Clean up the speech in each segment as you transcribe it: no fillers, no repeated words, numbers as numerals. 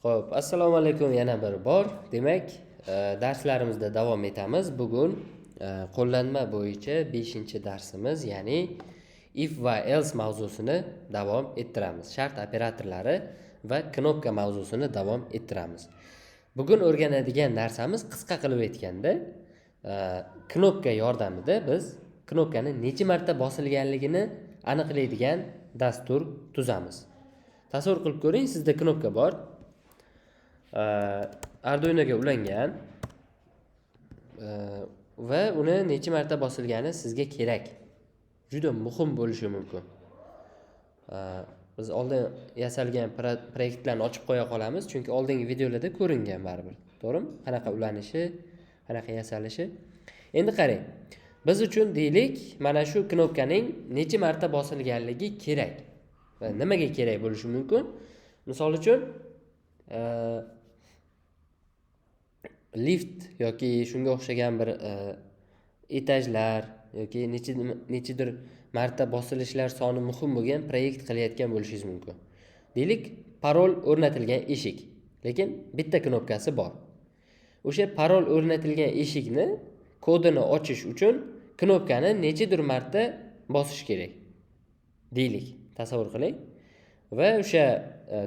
Xo'p, assalomu alaykum yana bir bor. Demak, darslarimizda davom etamiz. Bugun qo'llanma bo'yicha 5-darsimiz, ya'ni if va else mavzusini davom ettiramiz. Shart operatorlari va knopka mavzusini davom ettiramiz. Bugun o'rganadigan narsamiz qisqa qilib aytganda, knopka yordamida biz knopkani necha marta bosilganligini aniqlaydigan dastur tuzamiz. Tasavvur qilib ko'ring, sizda knopka bor. Arduinoga ulangan va uni necha marta bosilgani sizga kerak. Juda muhim bo'lishi mumkin. Biz oldin yasalgan proyektlarni ochib qo'ya qolamiz, chunki oldingi videolarda ko'ringan baribir. To'g'rimi? Qanaqa ulanishi, qanaqa yasalishi. Endi qarang. Biz uchun deylik, mana shu knopkaning necha marta bosilganligi kerak. Va nimaga kerak bo'lishi mumkin? Misol uchun, lift yoki shunga o'xshagan bir etajlar yoki nechidir marta bosilishlar soni muhim bo'lgan proyekt qilayotgan bo'lishingiz mumkin. Deylik, parol o'rnatilgan eshik, lekin bitta knopkasi bor. O'sha parol o'rnatilgan eshikni kodini ochish uchun knopkani nechidir marta bosish kerak. Deylik, tasavvur qiling. Va o'sha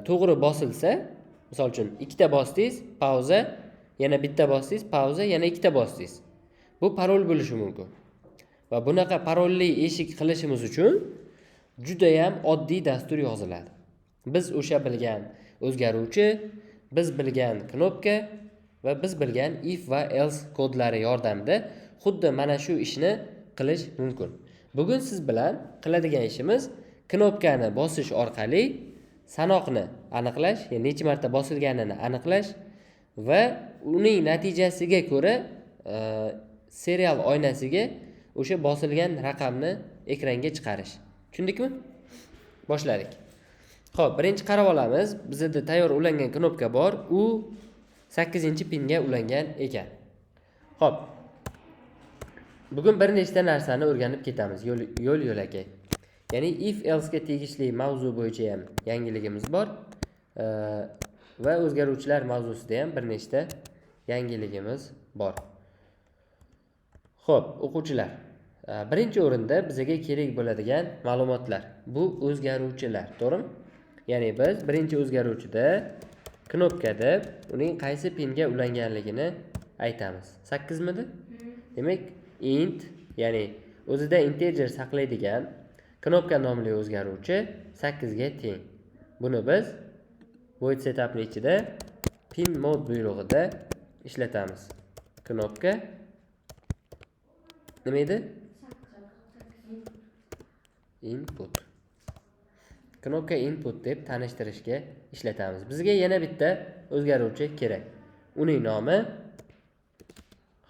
to'g'ri bosilsa, misol uchun ikkita bosdingiz, pauza, yana bitta bosdingiz, pauza, yana ikkita bosdingiz. Bu parol bo'lishi mumkin. Va bunaqa parolli eshik qilishimiz uchun juda ham oddiy dastur yoziladi. Biz o'sha bilgan o'zgaruvchi, biz bilgan knopka va biz bilgan if va else kodlari yordamida xuddi mana shu ishni qilish mumkin. Bugun siz bilan qiladigan ishimiz knopkani bosish orqali sanoqni aniqlash, ya'ni necha marta bosilganini aniqlash va uning natijasiga ko'ra serial oynasiga o'sha bosilgan raqamni ekranga chiqarish. Tushundikmi? Boshladik. Xo'p, birinchi qarab olamiz. Bizda tayyor ulangan knopka bor. U 8-pinga ulangan ekan. Xo'p. Bugun bir nechta narsani o'rganib ketamiz. Yo'l-yo'lakay. Ya'ni if else ga tegishli mavzu bo'yicha ham yangiligimiz bor. Va o'zgaruvchilar mavzusida ham bir nechta yangiligimiz bor. Xo'p, o'quvchilar, birinchi o'rinda bizga kerak bo'ladigan ma'lumotlar. Bu o'zgaruvchilar, to'g'rimi? Ya'ni biz birinchi o'zgaruvchida knopkada uning qaysi pinga ulanganligini aytamiz. 8 midi? Demak, int, ya'ni o'zida integer saqlaydigan knopka nomli o'zgaruvchi 8 ga teng. Buni biz void setupning ichida pin mode buyrug'ida ishlatamiz. Knopka nima edi? Input. Knopka input deb tanishtirishga ishlatamiz. Bizga yana bitta o'zgaruvchi kerak. Uning nomi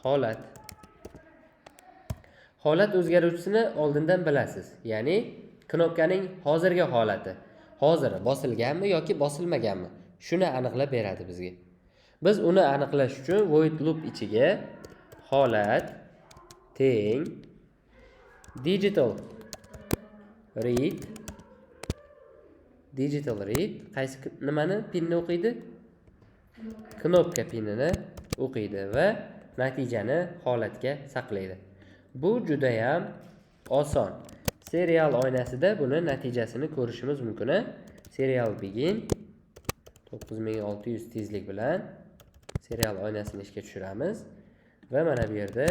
holat. Holat o'zgaruvchisini oldindan bilasiz. Ya'ni knopkaning hozirgi holati. Hozir bosilganmi yoki bosilmaganmi? Shuni aniqlab beradi bizga. Biz uni aniqlash uchun void loop ichiga holat teng digital read qaysi nimani pinni o'qiydi? Knopka pinini o'qiydi va natijani holatga saqlaydi. Bu juda ham oson. Serial oynasida buni natijasini ko'rishimiz mumkin. Serial begin 9600 tezlik bilan serial oynasini ishga tushiramiz va mana bu yerda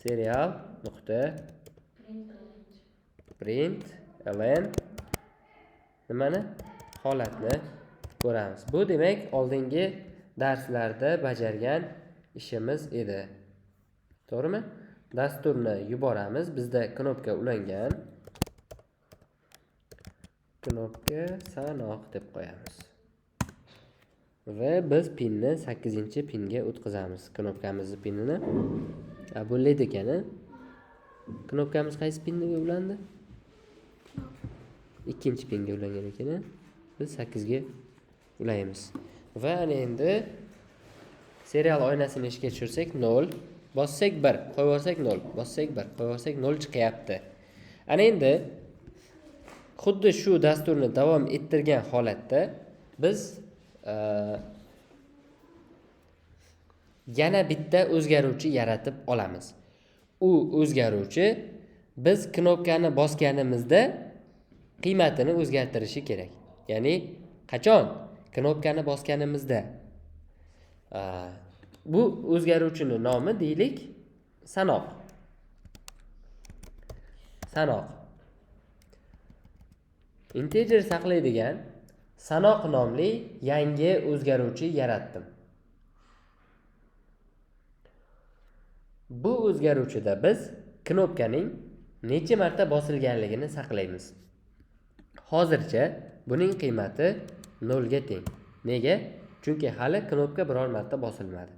serial nuqta print ln nimani? Holatni ko'ramiz. Bu demak oldingi darslarda bajargan ishimiz edi. To'g'rimi? Dasturni yuboramiz. Bizda knopka ulangan. Knopka sanoq deb qo'yamiz. Va biz pinni 8-pinga o'tkazamiz. Knopkamizning pinini. Bo'ladi ekan. Knopkamiz qaysi pinga ulandi? 2-pinga ulangan ekan. Biz 8 ga ulaymiz. Va endi serial oynasini ishga tushirsak 0, bossak 1, qo'yvorsak 0, bossak 1, qo'yvorsak 0 chiqyapti. Ana endi xuddi shu dasturni davom ettirgan holatda biz yana bitta o'zgaruvchi yaratib olamiz. U o'zgaruvchi biz knopkani bosganimizda qiymatini o'zgartirishi kerak. Ya'ni qachon? Knopkani bosganimizda. Bu o'zgaruvchini nomi deylik sanoq. Sanoq. Integer saqlaydigan sanoq nomli yangi o'zgaruvchi yaratdim. Bu o'zgaruvchida biz knopkaning necha marta bosilganligini saqlaymiz. Hozircha buning qiymati 0 ga teng. Nega? Chunki hali knopka biror marta bosilmadi.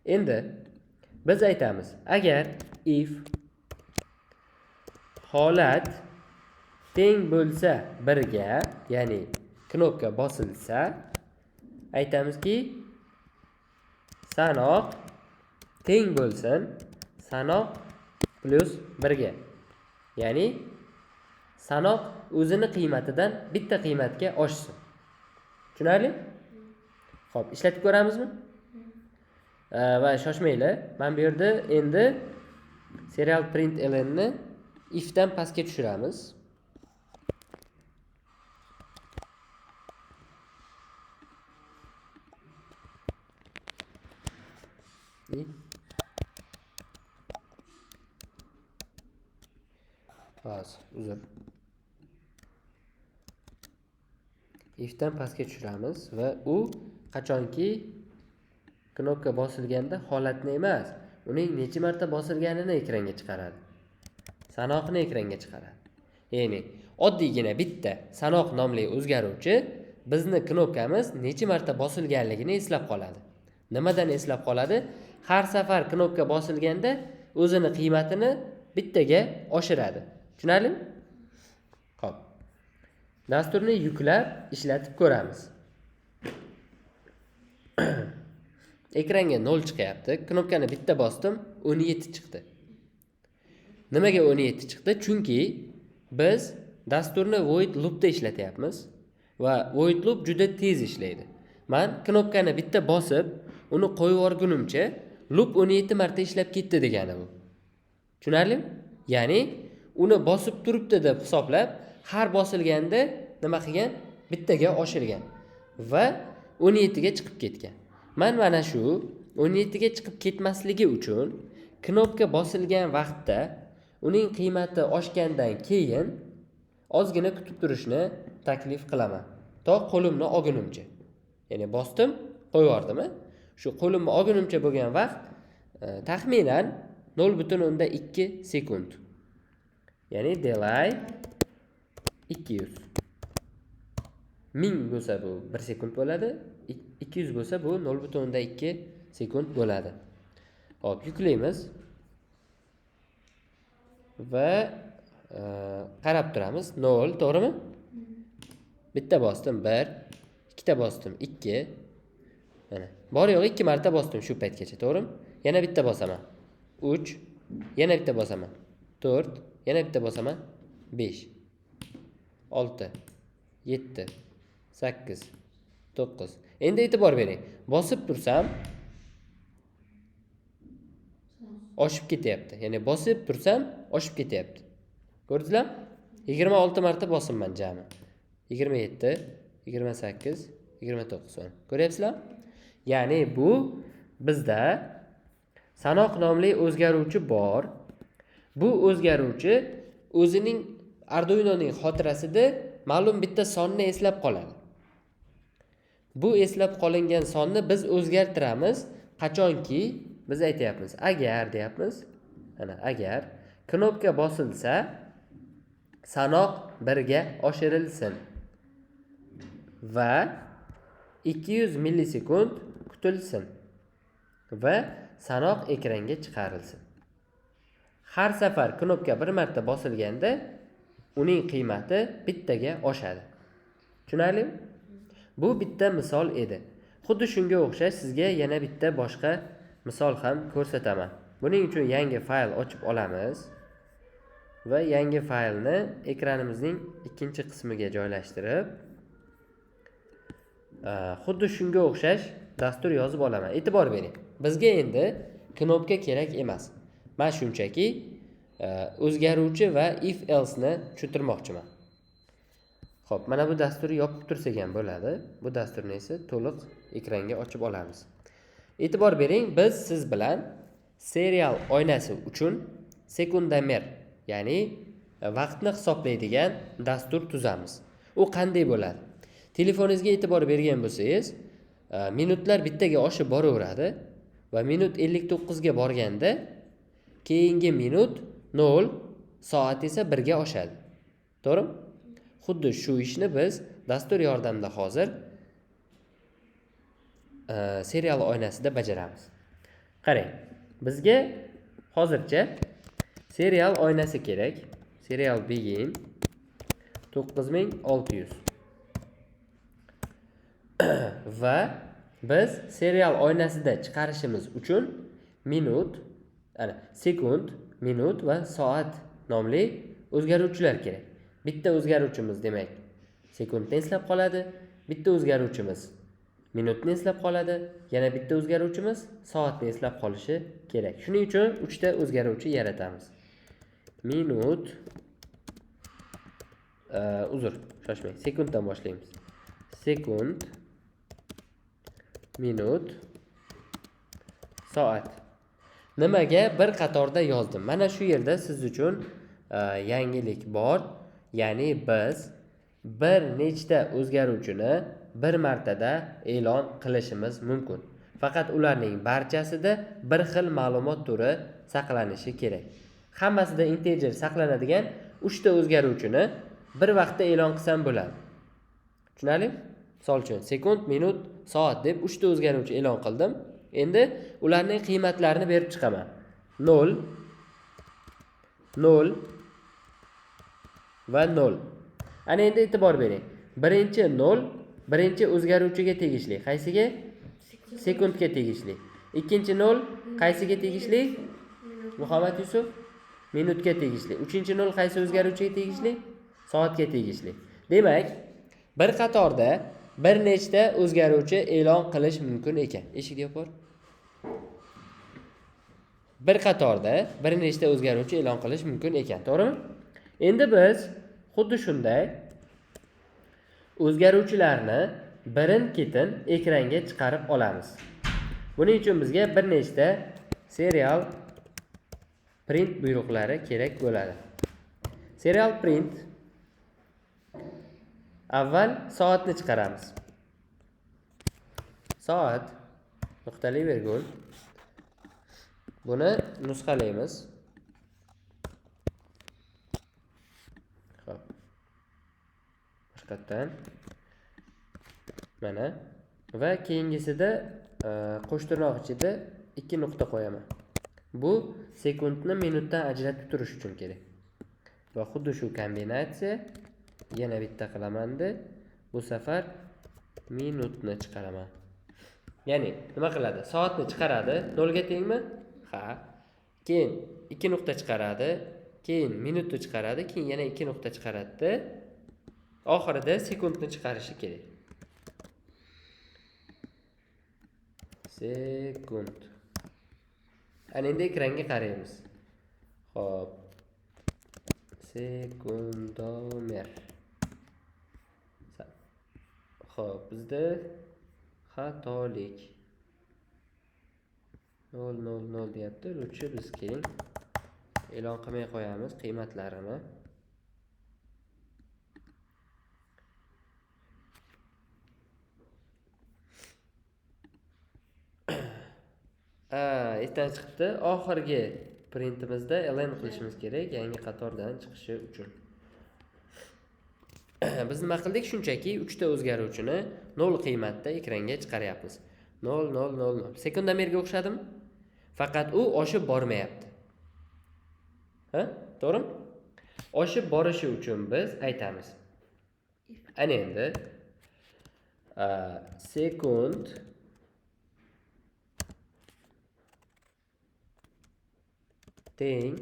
Endi biz aytamiz, agar if holat teng bo'lsa 1 ga, ya'ni knopka bosilsa, aytamizki sanoq teng bo'lsin sanoq plus 1 ga. Ya'ni sanoq o'zini qiymatidan bitta qiymatga oshsin. Tushunarli? Xo'p, ishlatib ko'ramizmi? Va shoshmanglar. Men bu yerda endi serial println ni if dan pastga tushiramiz. Uzr. Ifdan pastga tushiramiz va u qachonki knopka bosilganda holatni emas, uning necha marta bosilganini ekranga chiqaradi. Sanoqni ekranga chiqaradi. Ya'ni oddiygina bitta sanoq nomli o'zgaruvchi bizni knopkamiz necha marta bosilganligini eslab qoladi. Nimadan eslab qoladi? Har safar knopka bosilganda o'zini qiymatini bittaga oshiradi. Tushunarlimi? Xo'p. Dasturni yuklab ishlatib ko'ramiz. Ekranga 0 chiqyapti. Knopkani bitta bosdim, 17 chiqdi. Nimaga 17 chiqdi? Chunki biz dasturni void loopda ishlatyapmiz va void loop juda tez ishlaydi. Men knopkani bitta bosib, uni qo'yib yuborgunimcha loop 17 marta ishlab ketdi degani bu. Tushunarlimi? Ya'ni uni bosib turibdi deb hisoblab, har bosilganda nima qilgan? Bittaga oshirgan va 17 ga chiqib ketgan. Men mana shu 17 ga chiqib ketmasligi uchun knopka bosilgan vaqtda uning qiymati oshgandan keyin ozgina kutib turishni taklif qilaman. To qo'limni olgunimcha. Ya'ni bosdim, qo'yib yubordim. Shu qo'limni olgunimcha bo'lgan vaqt taxminan 0.2 sekund. Ya'ni delay 200. 1000 bo'lsa bu 1 sekund bo'ladi, 200 bo'lsa bu 0.2 sekund bo'ladi. Hop, yuklaymiz. Va qarab turamiz. 0, to'g'rimi? Bitta bosdim 1, ikkita bosdim 2. Mana, bor yo'q 2 marta bosdim shu paytgacha, to'g'rimi? Yana bitta bosaman. 3, yana bitta bosaman. 4, yana bitta bosaman. 5, 6, 7, 8, 9. Endi e'tibor bering. Bosib tursam oshib ketyapti. Ya'ni bosib tursam oshib ketyapti. Ko'rdingizmi? 26 marta bosimman jami. 27, 28, 29. Ko'ryapsizlar? Ya'ni bu bizda sanoq nomli o'zgaruvchi bor. Bu o'zgaruvchi o'zining Arduinoning xotirasida ma'lum bitta sonni eslab qoladi. Bu eslab qolingan sonni biz o'zgartiramiz qachonki biz aytayapmiz, agar deyapmiz. Mana agar knopka bosilsa sanoq 1 ga oshirilsin va 200 millisekund kutilsin va sanoq ekranga chiqarilsin. Har safar knopka 1 marta bosilganda uning qiymati bittaga oshadi. Tushunarlimi? Bu bitta misol edi. Xuddi shunga o'xshash sizga yana bitta boshqa misol ham ko'rsataman. Buning uchun yangi fayl ochib olamiz va yangi faylni ekranimizning ikkinchi qismiga joylashtirib, xuddi shunga o'xshash dastur yozib olaman. E'tibor bering. Bizga endi knopka kerak emas. Men shunchaki o'zgaruvchi va if else ni tushuntirmoqchiman. Xo'p, mana bu dasturni yopib tursak ham bo'ladi. Bu dasturni esa to'liq ekranga ochib olamiz. E'tibor bering, biz siz bilan serial oynasi uchun sekundomer, ya'ni vaqtni hisoblaydigan dastur tuzamiz. U qanday bo'ladi? Telefoningizga e'tibor bergan bo'lsangiz, minutlar bittaga oshib boraveradi va minut 59 ga borganda keyingi minut 0, soat esa 1 ga oshadi. To'g'rimi? Xuddi shu ishni biz dastur yordamida hozir serial oynasida bajaramiz. Qarang, bizga hozircha serial oynasi kerak. Serial begin 9600 va biz serial oynasida chiqarishimiz uchun minut, sekund, minut va soat nomli o'zgaruvchilar kerak. Bitta o'zgaruvchimiz demak sekundni eslab qoladi, bitta o'zgaruvchimiz minutni eslab qoladi, yana bitta o'zgaruvchimiz soatni eslab qolishi kerak. Shuning uchun 3 ta o'zgaruvchi yaratamiz. Minut, shoshmang, sekunddan boshlaymiz. Sekund, minut, soat. Nimaga bir qatorda yozdim? Mana shu yerda siz uchun yangilik bor. Ya'ni biz bir nechta o'zgaruvchini bir martada e'lon qilishimiz mumkin. Faqat ularning barchasida bir xil ma'lumot turi saqlanishi kerak. Hammasida integer saqlanadigan 3 ta o'zgaruvchini bir vaqtda e'lon qilsam bo'ladi. Tushunarli? Misol uchun sekund, minut, soat deb 3 ta o'zgaruvchi e'lon qildim. Endi ularning qiymatlarini berib chiqaman. 0, 0 va 0. Ana endi e'tibor bering. Birinchi 0 birinchi o'zgaruvchiga tegishli. Qaysiga? Sekundga tegishli. Ikkinchi 0 qaysiga tegishli? Muhammad Yusuf? Minutga tegishli. Uchinchi 0 qaysi o'zgaruvchiga tegishli? Soatga tegishli. Demak, bir qatorda bir nechta o'zgaruvchi e'lon qilish mumkin ekan. Eshikni yopar. Bir qatorda bir nechta o'zgaruvchi e'lon qilish mumkin ekan, to'g'rimi? Endi biz xuddi shunday o'zgaruvchilarni birin-ketin ekranga chiqarib olamiz. Buning uchun bizga bir nechta serial print buyruqlari kerak bo'ladi. Serial print avval soatni chiqaramiz. Soat nuqtali virgul. Buni nusxalaymiz. Xo'p. Boshqatdan mana va keyingisida qo'shtirnoq ichida 2 nuqta qo'yaman. Bu sekundni minutdan ajratib turish uchun kerak. Va xuddi shu kombinatsiya yana bitta qilaman-da, bu safar minutni chiqaraman. Ya'ni nima qiladi? Soatni chiqaradi, 0 ga tengmi? Ha. Keyin 2 nuqta chiqaradi, keyin minutni chiqaradi, keyin yana 2 nuqta chiqaradi. Oxirida sekundni chiqarishi kerak. Sekund. Ana endi ekranga qaraymiz. Xo'p. Sekundomer. Xo'p, bizda xatolik 000 deyapti. O'chi biz keyin e'lon qilmay qo'yamiz qiymatlarini. Esdan chiqibdi. Oxirgi printimizda len qilishimiz kerak yangi qatordan chiqishi uchun. Biz nima qildik? Shunchaki 3 ta o'zgaruvchini 0 qiymatda ekranga chiqaryapmiz. 0 0 0 0. Sekundomerga o'xshadimi? Faqat u oshib bormayapti. Ha? To'g'rimi? Oshib borishi uchun biz aytamiz. Ana endi sekund teng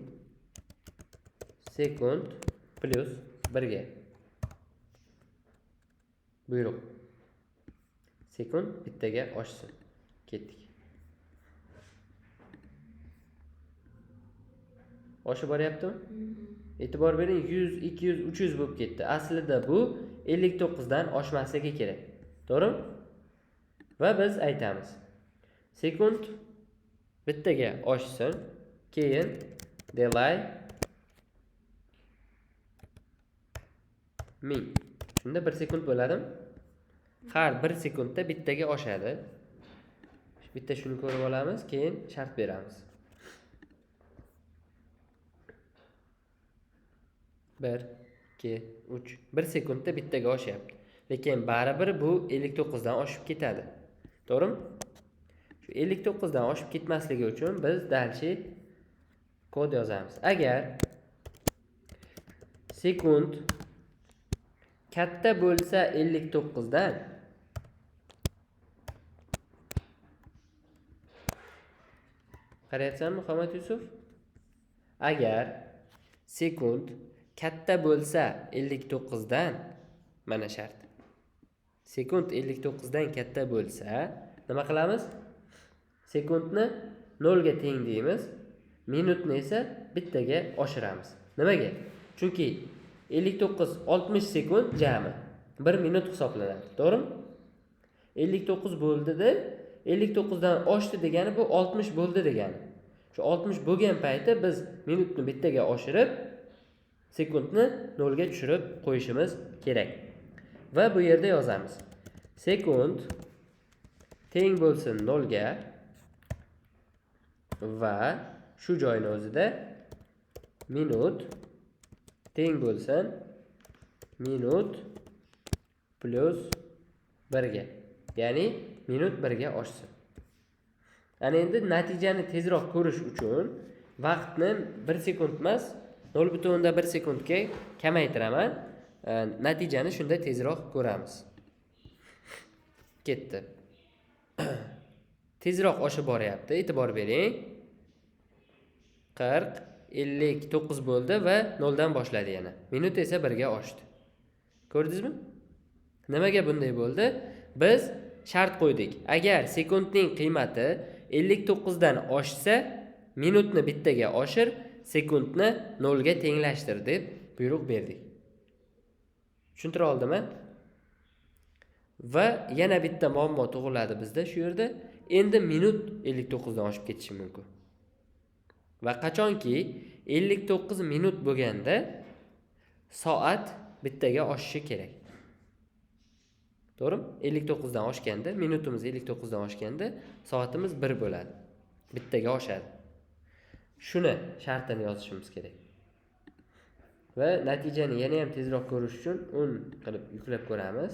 sekund plus 1 ga. Buyruq. Sekund bittaga oshsin. Ketdik. Oshib boryaptimi? E'tibor bering, 100, 200, 300 bo'lib ketdi. Aslida bu 59 dan oshmasligi kerak. To'g'rimi? Va biz aytamiz. Sekund bittaga oshsin, keyin delay 1000. Shunda 1 sekund bo'ladimi? Har 1 sekundda bittaga oshadi. Bitta shuni ko'rib olamiz, keyin shart beramiz. 1, 2, 3. 1 sekundda bittaga oshyapti. Lekin baribir bu 59 dan oshib ketadi. To'g'rimi? Shu 59 dan oshib ketmasligi uchun biz dalchi kod yozamiz. Agar sekund katta bo'lsa 59 dan qarayapsanmi, Muhammad Yusuf? Agar sekund katta bo'lsa 59 dan, mana shart. Sekund 59 dan katta bo'lsa, nima qilamiz? Sekundni 0 ga teng deymiz, minutni esa bittaga oshiramiz. Nimaga? Chunki 59 60 sekund jami 1 minut hisoblanadi, to'g'rimi? 59 bo'ldida 59 dan oshdi degani bu 60 bo'ldi degani. Shu 60 bo'lgan payti biz minutni bittaga oshirib, sekundni 0 ga tushirib qo'yishimiz kerak. Va bu yerda yozamiz. Sekund teng bo'lsin 0 ga va shu joyning o'zida minut teng bo'lsin minut plus 1 ga. Ya'ni minut 1 ga oshsin. Ana endi natijani tezroq ko'rish uchun vaqtni 1 sekund emas, 0.1 sekundga kamaytiraman. Natijani shunda tezroq ko'ramiz. Ketdi. Tezroq oshib boryapti. E'tibor bering. 40, 59 bo'ldi va 0 dan boshladi yana. Minut esa 1 ga oshdi. Ko'rdingizmi? Nimaga bunday bo'ldi? Biz shart qo'ydik. Agar sekundning qiymati 59 dan oshsa, minutni bittaga oshir, sekundni 0 ga tenglashtir deb buyruq berdik. Tushuntira oldimmi? Va yana bitta muammo tug'iladi bizda shu yerda. Endi minut 59 dan oshib ketishi mumkin. Va qachonki 59 minut bo'lganda soat bittaga oshishi kerak. To'g'rimi? 59 dan oshganda, minutimiz 59 dan oshganda soatimiz 1 bo'ladi. Bittaga oshadi. Shuni shartini yozishimiz kerak. Va natijani yana ham tezroq ko'rish uchun 10 qilib yuklab ko'ramiz.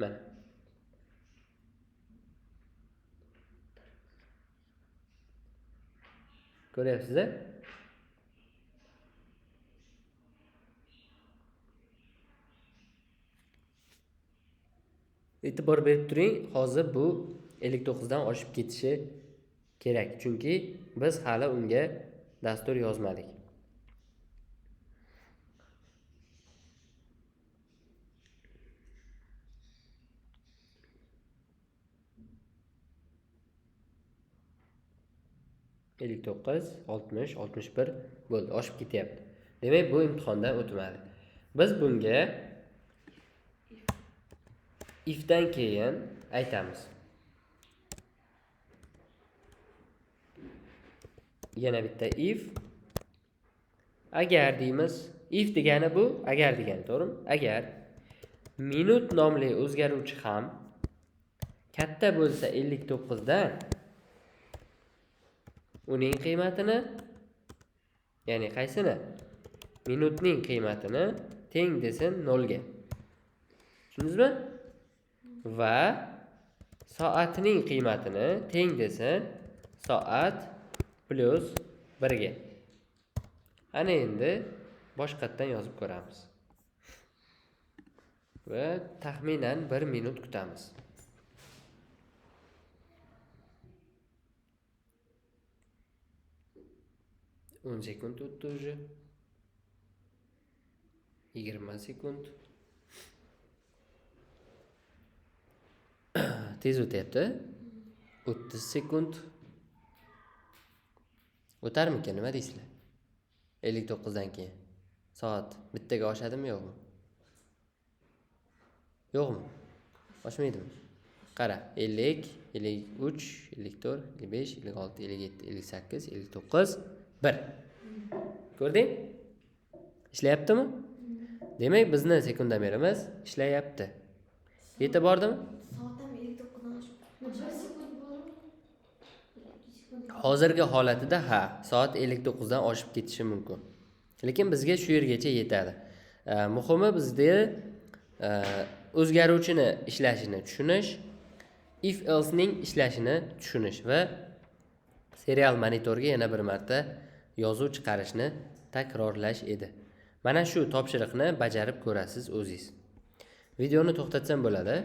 Mana. Ko'ryapsiz-a? E'tibor berib turing, hozir bu 59 dan oshib ketishi kerak. Chunki biz hali unga dastur yozmadik. ellik to'qqiz, 60, 61 bo'ldi, oshib ketyapti. Demak, bu imtihondan o'tmadi. Biz bunga ifdan keyin aytamiz. Yana bitta if. Agar deymiz. If degani bu agar degani, to'g'rimi? Agar minut nomli o'zgaruvchi ham katta bo'lsa 59 dan uning qiymatini, ya'ni qaysini? Minutning qiymatini teng desin 0 ga. Tushundingizmi? Va soatning qiymatini teng desin soat plus 1 ga. Ana endi boshqatdan yozib ko'ramiz. Va taxminan 1 minut kutamiz. O'n sekund o'tdi уже. 20 sekund. tez o'tyapti. 30 sekund. O'tarmikan, nima deysizlar? 59 dan keyin. Soat bittaga oshadimi, yo'qmi? Yo'qmi? Oshmaydimi? Qara, 50, 53, 54, 55, 56, 57, 58, 59, 1. Ko'rding? Ishlayaptimi? Demak, bizni sekundomerimiz ishlayapti. Yetib bordimi? Soatim 59 dan oshib. Hozirgi holatida soat 59 dan oshib ketishi mumkin. Lekin bizga shu yergacha yetadi. Muhimi bizda o'zgaruvchini ishlashini tushunish, if else ning ishlashini tushunish va serial monitorga yana bir marta yozuv chiqarishni takrorlash edi. Mana shu topshiriqni bajarib ko'rasiz o'zingiz. Videoni to'xtatsam bo'ladi.